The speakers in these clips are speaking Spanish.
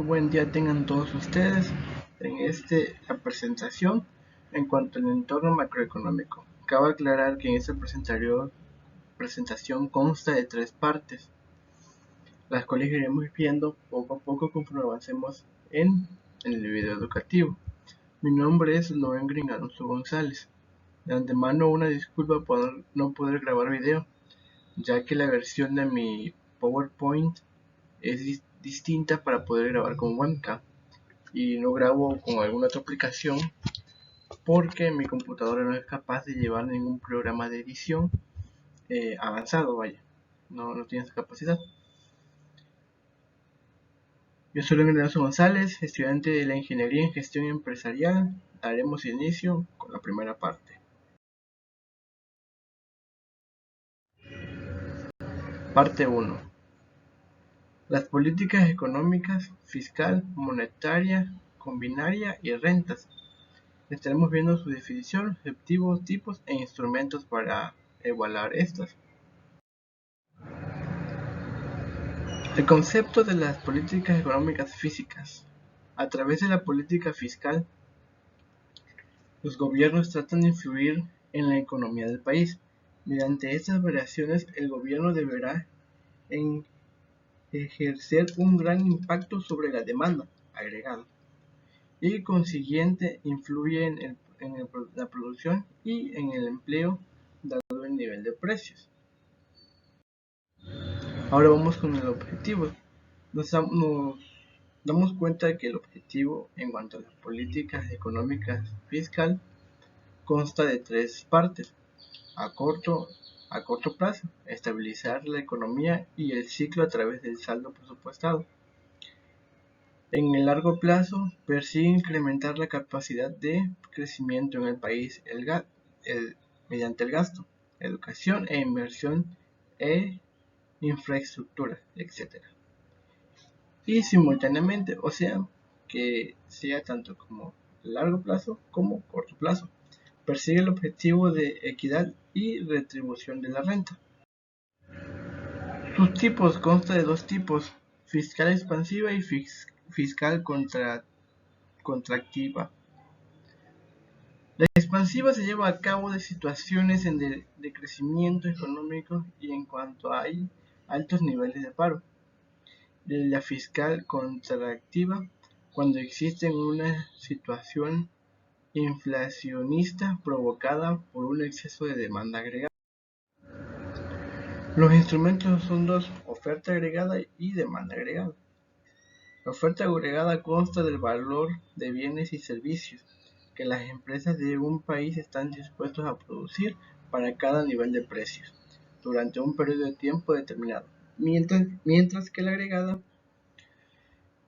buen día tengan todos ustedes. En la presentación en cuanto al entorno macroeconómico. Cabe aclarar que en esta presentación consta de 3 partes, las cuales iremos viendo poco a poco conforme avancemos en el video educativo. Mi nombre es Loengrin Alonso González. De antemano una disculpa por no poder grabar video, ya que la versión de mi PowerPoint es distinta para poder grabar con webcam y no grabo con alguna otra aplicación porque mi computadora no es capaz de llevar ningún programa de edición avanzado, no tiene esa capacidad. Yo soy Leonardo González, estudiante de la Ingeniería en Gestión Empresarial. Daremos inicio con la primera parte. Parte 1. Las políticas económicas, fiscal, monetaria, combinaria y rentas. Estaremos viendo su definición, objetivos, tipos e instrumentos para evaluar estas. El concepto de las políticas económicas físicas. A través de la política fiscal, los gobiernos tratan de influir en la economía del país. Mediante estas variaciones, el gobierno deberá ejercer un gran impacto sobre la demanda agregada y consiguiente influye en la producción y en el empleo dado el nivel de precios. Ahora vamos con el objetivo. Nos damos cuenta de que el objetivo en cuanto a las políticas económicas fiscal consta de 3 partes. A corto plazo, estabilizar la economía y el ciclo a través del saldo presupuestado. En el largo plazo, persigue incrementar la capacidad de crecimiento en el país mediante el gasto, educación e inversión e infraestructura, etc. Y simultáneamente, o sea, que sea tanto como largo plazo como corto plazo. Persigue el objetivo de equidad y retribución de la renta. Sus tipos consta de 2 tipos, fiscal expansiva y fiscal contractiva. La expansiva se lleva a cabo de situaciones de crecimiento económico y en cuanto hay altos niveles de paro. La fiscal contractiva cuando existe una situación inflacionista provocada por un exceso de demanda agregada. Los instrumentos son 2, oferta agregada y demanda agregada. La oferta agregada consta del valor de bienes y servicios que las empresas de un país están dispuestos a producir para cada nivel de precios durante un periodo de tiempo determinado, mientras que la agregada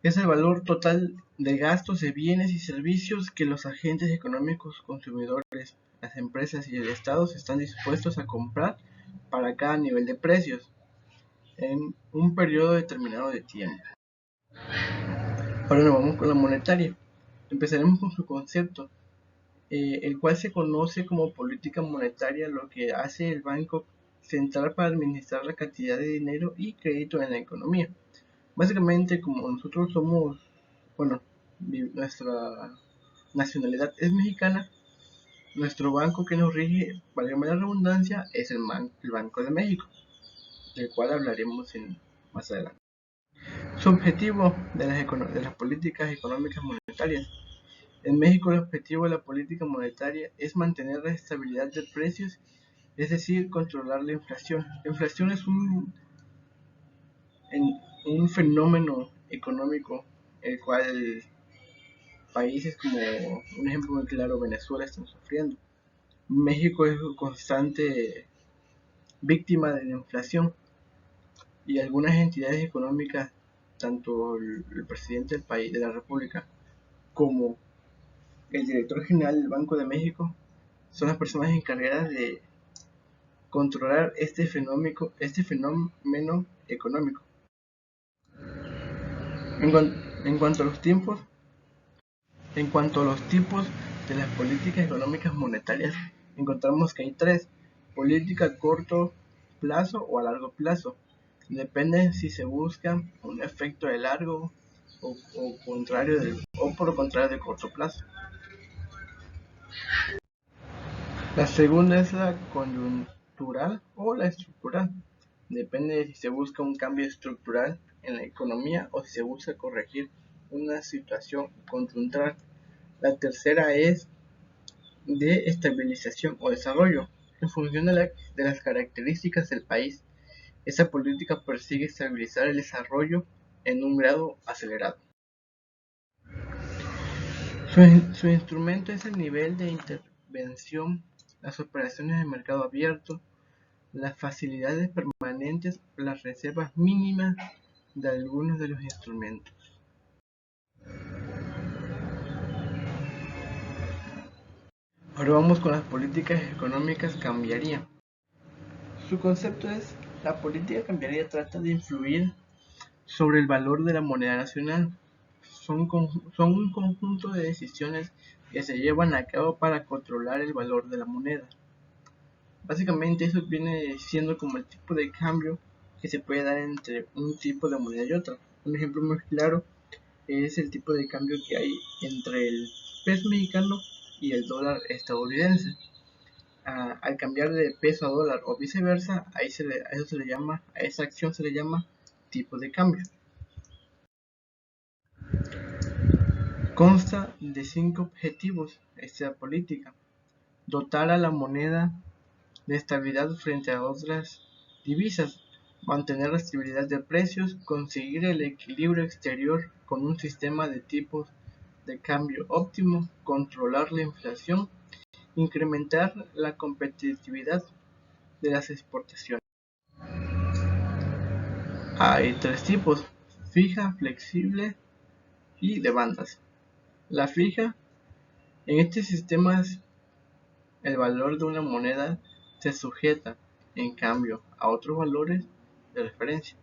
es el valor total de gastos de bienes y servicios que los agentes económicos consumidores, las empresas y el Estado están dispuestos a comprar para cada nivel de precios en un periodo determinado de tiempo. Ahora nos vamos con la monetaria. Empezaremos con su concepto, el cual se conoce como política monetaria, lo que hace el Banco Central para administrar la cantidad de dinero y crédito en la economía. Básicamente, como nosotros somos, nuestra nacionalidad es mexicana, nuestro banco que nos rige, valga la redundancia, es el Banco de México, del cual hablaremos más adelante. Su objetivo de las políticas económicas monetarias. En México el objetivo de la política monetaria es mantener la estabilidad de precios, es decir, controlar la inflación. La inflación es un fenómeno económico el cual países como un ejemplo muy claro Venezuela están sufriendo. México es constante víctima de la inflación y algunas entidades económicas, tanto el presidente del país, de la República, como el director general del Banco de México, son las personas encargadas de controlar este fenómeno económico. En cuanto a los tipos de las políticas económicas monetarias, encontramos que hay 3: política a corto plazo o a largo plazo. Depende si se busca un efecto de largo o por lo contrario de corto plazo. La segunda es la coyuntural o la estructural. Depende de si se busca un cambio estructural en la economía o si se busca corregir una situación coyuntural. La tercera es de estabilización o desarrollo. En función de las características del país, esa política persigue estabilizar el desarrollo en un grado acelerado. Su instrumento es el nivel de intervención, las operaciones de mercado abierto, las facilidades permanentes o las reservas mínimas de algunos de los instrumentos. Ahora vamos con las políticas económicas cambiaría. Su concepto es, la política cambiaría trata de influir sobre el valor de la moneda nacional. Son un conjunto de decisiones que se llevan a cabo para controlar el valor de la moneda. Básicamente eso viene siendo como el tipo de cambio que se puede dar entre un tipo de moneda y otra. Un ejemplo muy claro es el tipo de cambio que hay entre el peso mexicano y el dólar estadounidense. Al cambiar de peso a dólar o viceversa, a esa acción se le llama tipo de cambio. Consta de 5 objetivos esta política: dotar a la moneda de estabilidad frente a otras divisas, mantener la estabilidad de precios, conseguir el equilibrio exterior con un sistema de tipos de cambio óptimo, controlar la inflación, incrementar la competitividad de las exportaciones. Hay 3 tipos: fija, flexible y de bandas. La fija, en este sistema el valor de una moneda se sujeta, en cambio, a otros valores de referencia.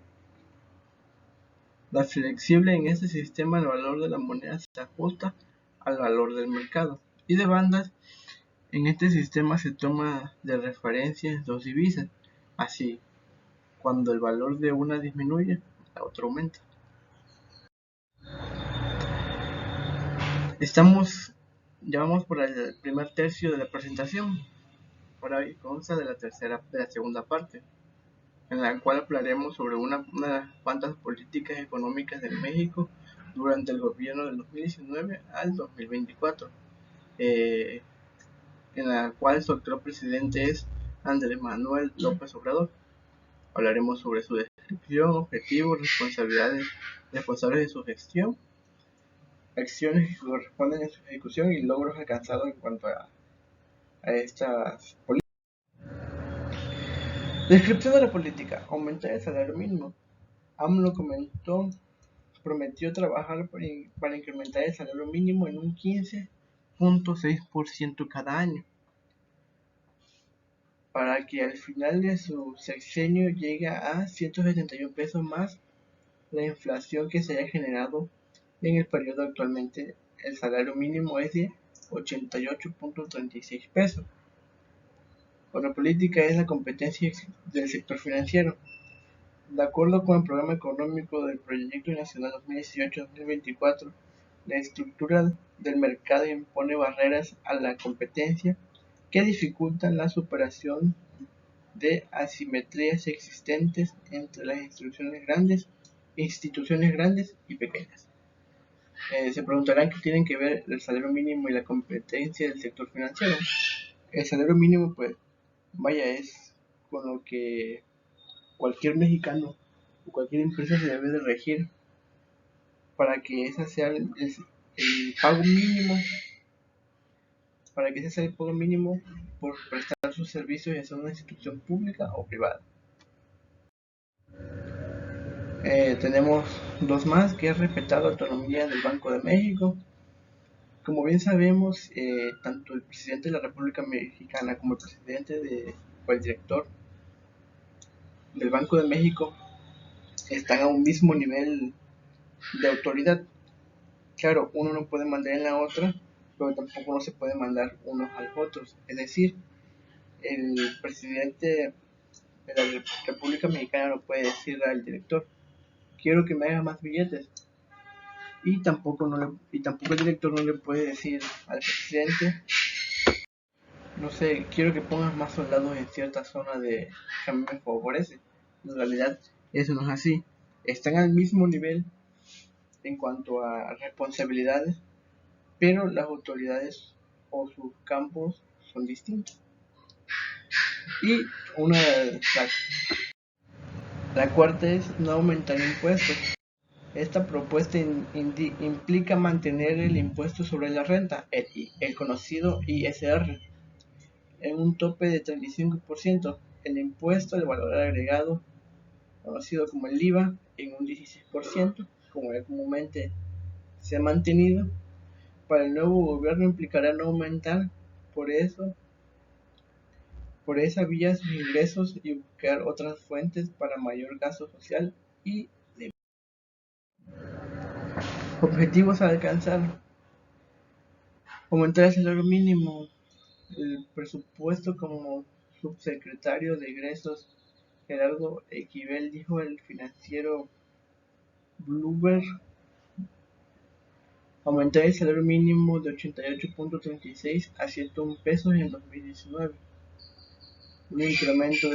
La flexible, en este sistema el valor de la moneda se ajusta al valor del mercado. Y de bandas, en este sistema se toma de referencia dos divisas. Así, cuando el valor de una disminuye, la otra aumenta. Ya vamos por el primer tercio de la presentación. Ahora consta de la segunda parte, en la cual hablaremos sobre unas cuantas políticas económicas de México durante el gobierno del 2019 al 2024, en la cual su actual presidente es Andrés Manuel López Obrador. Hablaremos sobre su descripción, objetivos, responsables de su gestión, acciones que corresponden a su ejecución y logros alcanzados en cuanto a estas políticas. Descripción de la política: aumentar el salario mínimo. AMLO prometió trabajar para incrementar el salario mínimo en un 15.6% cada año, para que al final de su sexenio llegue a 171 pesos más la inflación que se haya generado en el periodo. Actualmente el salario mínimo es de 88.36 pesos. Otra política es la competencia del sector financiero. De acuerdo con el Programa Económico del Proyecto Nacional 2018-2024, la estructura del mercado impone barreras a la competencia que dificultan la superación de asimetrías existentes entre las instituciones grandes y pequeñas. Se preguntarán qué tienen que ver el salario mínimo y la competencia del sector financiero. El salario mínimo, pues, es con lo que cualquier mexicano o cualquier empresa se debe de regir para que ese sea el pago mínimo, por prestar sus servicios, ya sea una institución pública o privada. Tenemos dos más, que es respetar la autonomía del Banco de México. Como bien sabemos, tanto el presidente de la República Mexicana como el presidente o el director del Banco de México están a un mismo nivel de autoridad. Claro, uno no puede mandar en la otra, pero tampoco no se puede mandar unos a los otros. Es decir, el presidente de la República Mexicana no puede decirle al director: quiero que me haga más billetes. y tampoco el director no le puede decir al presidente, no sé, quiero que pongas más soldados en cierta zona de que a mí me favorece. En realidad, eso no es así. Están al mismo nivel en cuanto a responsabilidades, pero las autoridades o sus campos son distintos. Y la cuarta es no aumentar impuestos. Esta propuesta implica mantener el impuesto sobre la renta, el conocido ISR, en un tope de 35%, el impuesto al valor agregado, conocido como el IVA, en un 16%, como ya comúnmente se ha mantenido. Para el nuevo gobierno implicará no aumentar por esa vía sus ingresos y buscar otras fuentes para mayor gasto social y de objetivos a alcanzar. Aumentar el salario mínimo, el presupuesto. Como subsecretario de egresos, Gerardo Esquivel dijo el financiero Bloomberg, aumentar el salario mínimo de 88.36 a 101 pesos en 2019, un incremento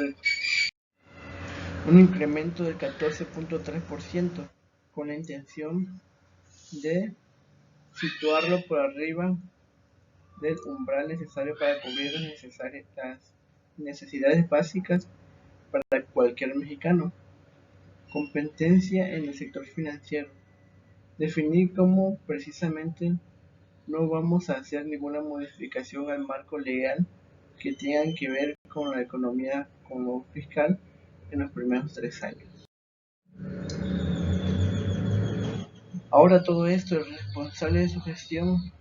del 14.3%, con la intención de situarlo por arriba del umbral necesario para cubrir las necesidades básicas para cualquier mexicano. Competencia en el sector financiero. Definir cómo precisamente no vamos a hacer ninguna modificación al marco legal que tengan que ver con la economía, con lo fiscal, en los primeros 3 años. Ahora todo esto, el responsable de su gestión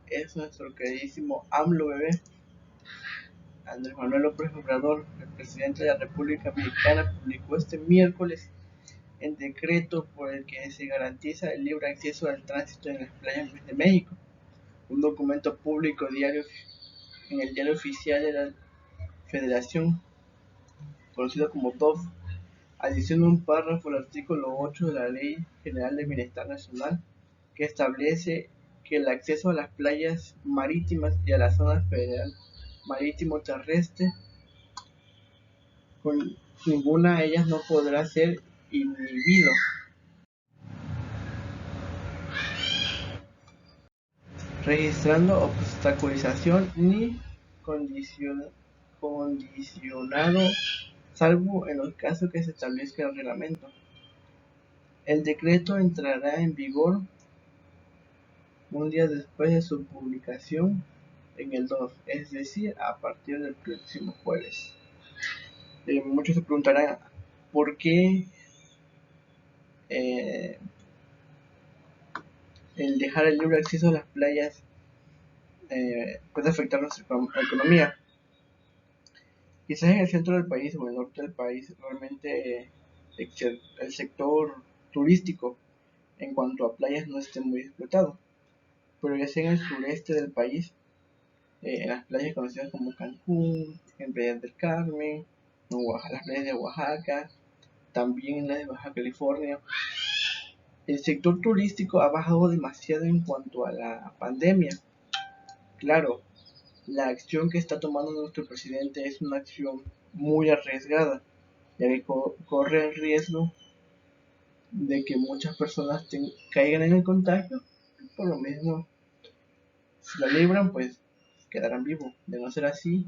es nuestro queridísimo AMLO bebé, Andrés Manuel López Obrador. El presidente de la República Mexicana publicó este miércoles el decreto por el que se garantiza el libre acceso al tránsito en las playas de México, un documento público en el diario oficial de la Federación, conocido como DOF, adiciona un párrafo al artículo 8 de la Ley General de Bienestar Nacional, que establece que el acceso a las playas marítimas y a la zona federal marítimo terrestre, con ninguna de ellas no podrá ser inhibido, registrando obstaculización ni condicionado, salvo en los casos que se establezca el reglamento. El decreto entrará en vigor un día después de su publicación en el DOF, es decir, a partir del próximo jueves. Muchos se preguntarán por qué el dejar el libre acceso a las playas puede afectar nuestra economía. Quizás en el centro del país o en el norte del país realmente el sector turístico en cuanto a playas no esté muy explotado, pero ya sea en el sureste del país, en las playas conocidas como Cancún, en Playas del Carmen, las playas de Oaxaca, también en las de Baja California, el sector turístico ha bajado demasiado en cuanto a la pandemia. Claro, la acción que está tomando nuestro presidente es una acción muy arriesgada, ya que corre el riesgo de que muchas personas caigan en el contagio. Por lo mismo, si la libran, pues quedarán vivos. De no ser así,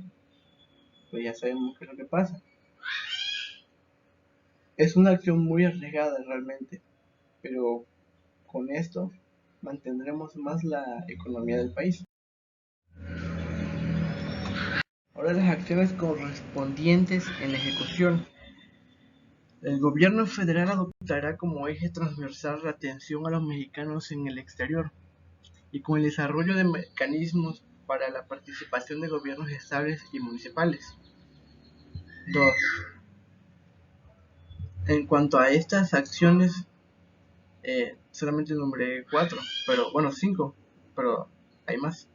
pues ya sabemos qué es lo que pasa. Es una acción muy arriesgada realmente, pero con esto mantendremos más la economía del país. Ahora las acciones correspondientes en la ejecución. El gobierno federal adoptará como eje transversal la atención a los mexicanos en el exterior y con el desarrollo de mecanismos para la participación de gobiernos estatales y municipales. 2. En cuanto a estas acciones, solamente nombré 4, pero bueno, 5, pero hay más.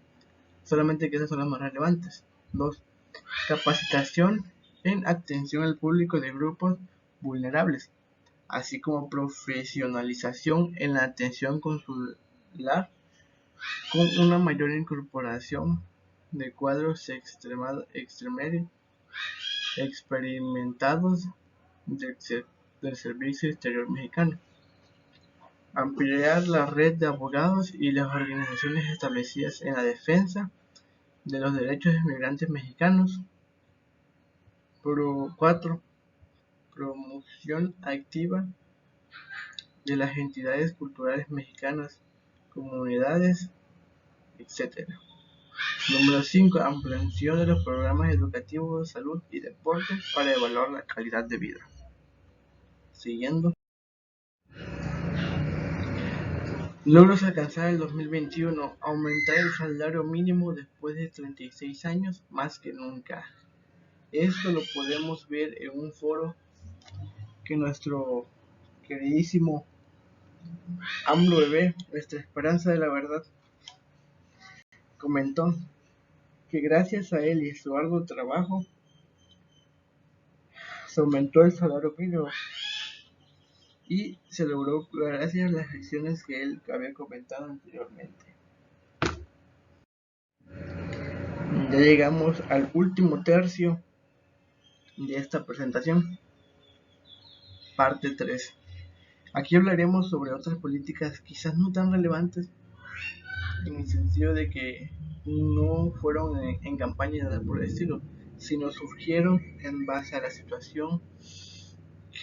Solamente que esas son las más relevantes. 2. Capacitación en atención al público de grupos vulnerables. así como profesionalización en la atención consular, con una mayor incorporación de cuadros experimentados del Servicio Exterior Mexicano, ampliar la red de abogados y las organizaciones establecidas en la defensa de los derechos de migrantes mexicanos. 4. Promoción activa de las entidades culturales mexicanas, comunidades, etc. Número 5. Ampliación de los programas educativos de salud y deporte para evaluar la calidad de vida. Siguiendo. Logros alcanzar el 2021. Aumentar el salario mínimo después de 36 años más que nunca. Esto lo podemos ver en un foro que nuestro queridísimo AMLO Bebé, nuestra esperanza de la verdad, comentó que gracias a él y su arduo trabajo se aumentó el salario mínimo y se logró gracias a las acciones que él había comentado anteriormente. Ya llegamos al último tercio de esta presentación, parte 3. Aquí hablaremos sobre otras políticas quizás no tan relevantes, en el sentido de que no fueron en campaña ni nada por el estilo, sino surgieron en base a la situación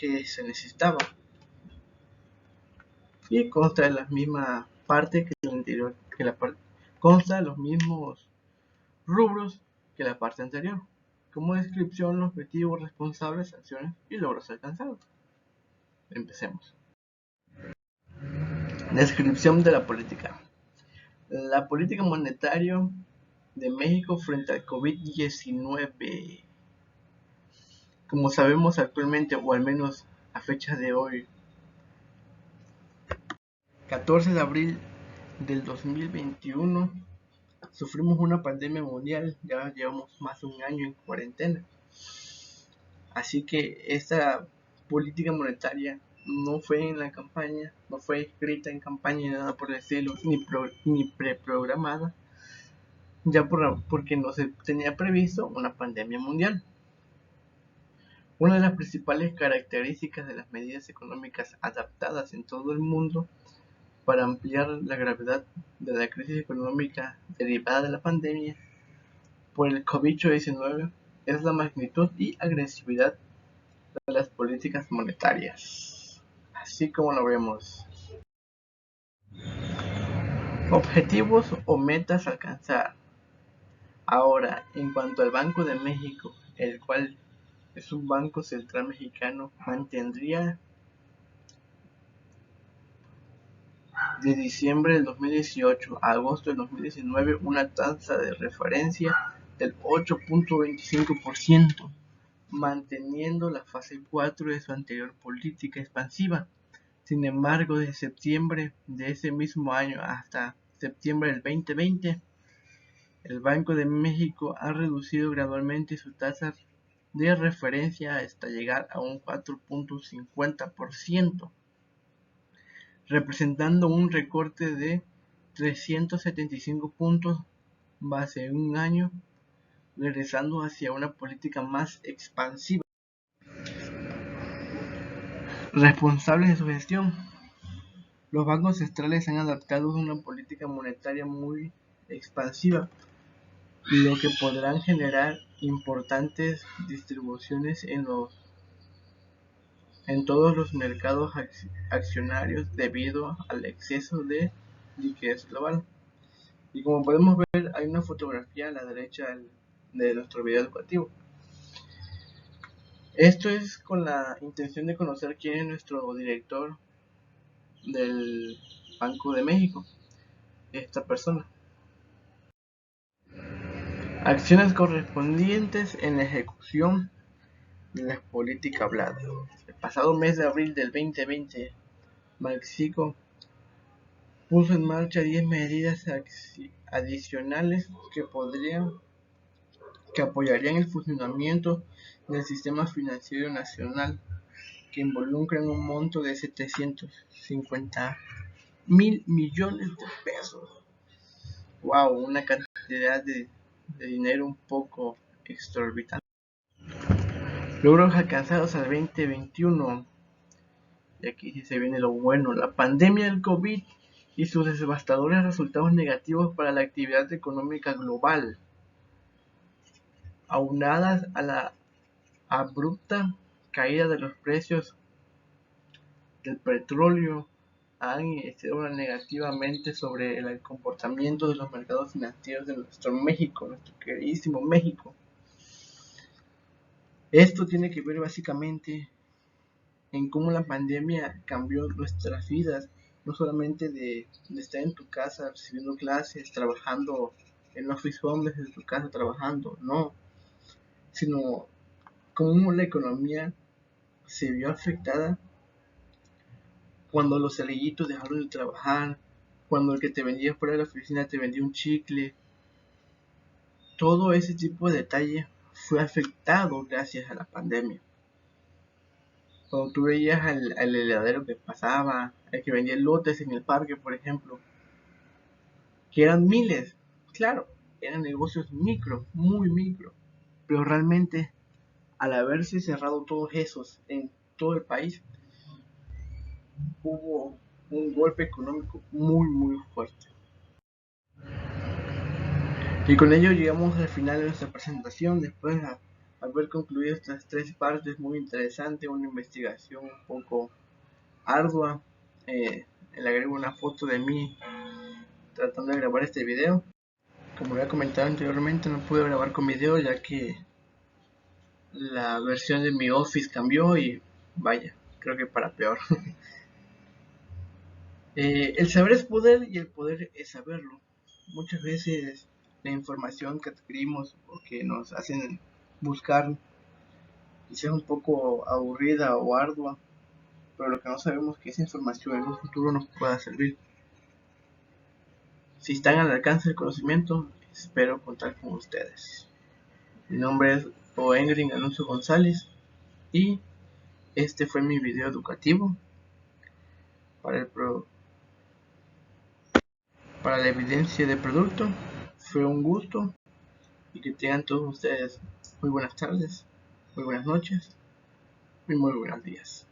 que se necesitaba y consta de la misma parte que la anterior, consta de los mismos rubros que la parte anterior, como descripción, objetivos, responsables, acciones y logros alcanzados. Empecemos. Descripción de la política. La política monetaria de México frente al COVID-19. Como sabemos actualmente, o al menos a fecha de hoy, 14 de abril del 2021, sufrimos una pandemia mundial, ya llevamos más de un año en cuarentena. Así que esta política monetaria no fue en la campaña, no fue escrita en campaña ni nada por el estilo, ni preprogramada, ya porque no se tenía previsto una pandemia mundial. Una de las principales características de las medidas económicas adaptadas en todo el mundo para ampliar la gravedad de la crisis económica derivada de la pandemia por el COVID-19 es la magnitud y agresividad de las políticas monetarias, así como lo vemos. Objetivos o metas a alcanzar. Ahora, en cuanto al Banco de México, el cual es un banco central mexicano, mantendría de diciembre del 2018 a agosto del 2019 una tasa de referencia del 8.25%, manteniendo la fase 4 de su anterior política expansiva. Sin embargo, desde septiembre de ese mismo año hasta septiembre del 2020, el Banco de México ha reducido gradualmente su tasa de referencia hasta llegar a un 4.50%, representando un recorte de 375 puntos base en un año, regresando hacia una política más expansiva. Responsables de su gestión. Los bancos centrales han adaptado una política monetaria muy expansiva, lo que podrán generar importantes distribuciones en todos los mercados accionarios debido al exceso de liquidez global. Y como podemos ver, hay una fotografía a la derecha de nuestro video educativo. Esto es con la intención de conocer quién es nuestro director del Banco de México, esta persona. Acciones correspondientes en la ejecución de la política hablada. El pasado mes de abril del 2020, México puso en marcha 10 medidas adicionales que apoyarían el funcionamiento del sistema financiero nacional, que involucran un monto de 750.000 millones de pesos. Wow, una cantidad de dinero un poco exorbitante. Logros alcanzados al 2021. Y aquí sí se viene lo bueno. La pandemia del COVID y sus devastadores resultados negativos para la actividad económica global, aunadas a la abrupta caída de los precios del petróleo, han incidido negativamente sobre el comportamiento de los mercados financieros de nuestro México, nuestro queridísimo México. Esto tiene que ver básicamente en cómo la pandemia cambió nuestras vidas, no solamente de estar en tu casa recibiendo clases, trabajando en office home desde tu casa trabajando, no, sino cómo la economía se vio afectada cuando los cerillitos dejaron de trabajar, cuando el que te vendía fuera de la oficina te vendía un chicle. Todo ese tipo de detalle fue afectado gracias a la pandemia. Cuando tú veías al heladero que pasaba, el que vendía lotes en el parque, por ejemplo, que eran miles, claro, eran negocios micro, muy micro, pero realmente al haberse cerrado todos esos en todo el país, hubo un golpe económico muy muy fuerte. Y con ello llegamos al final de nuestra presentación, después de haber concluido estas tres partes muy interesantes, una investigación un poco ardua. Le agrego una foto de mí tratando de grabar este video. Como ya comentado anteriormente, no pude grabar con video ya que la versión de mi Office cambió y vaya, creo que para peor. El saber es poder y el poder es saberlo. Muchas veces la información que adquirimos o que nos hacen buscar quizás un poco aburrida o ardua, pero lo que no sabemos es que esa información en un futuro nos pueda servir. Si están al alcance del conocimiento, espero contar con ustedes. Mi nombre es Oengrin Alonso González y este fue mi video educativo para para la evidencia de producto. Fue un gusto y que tengan todos ustedes muy buenas tardes, muy buenas noches y muy buenos días.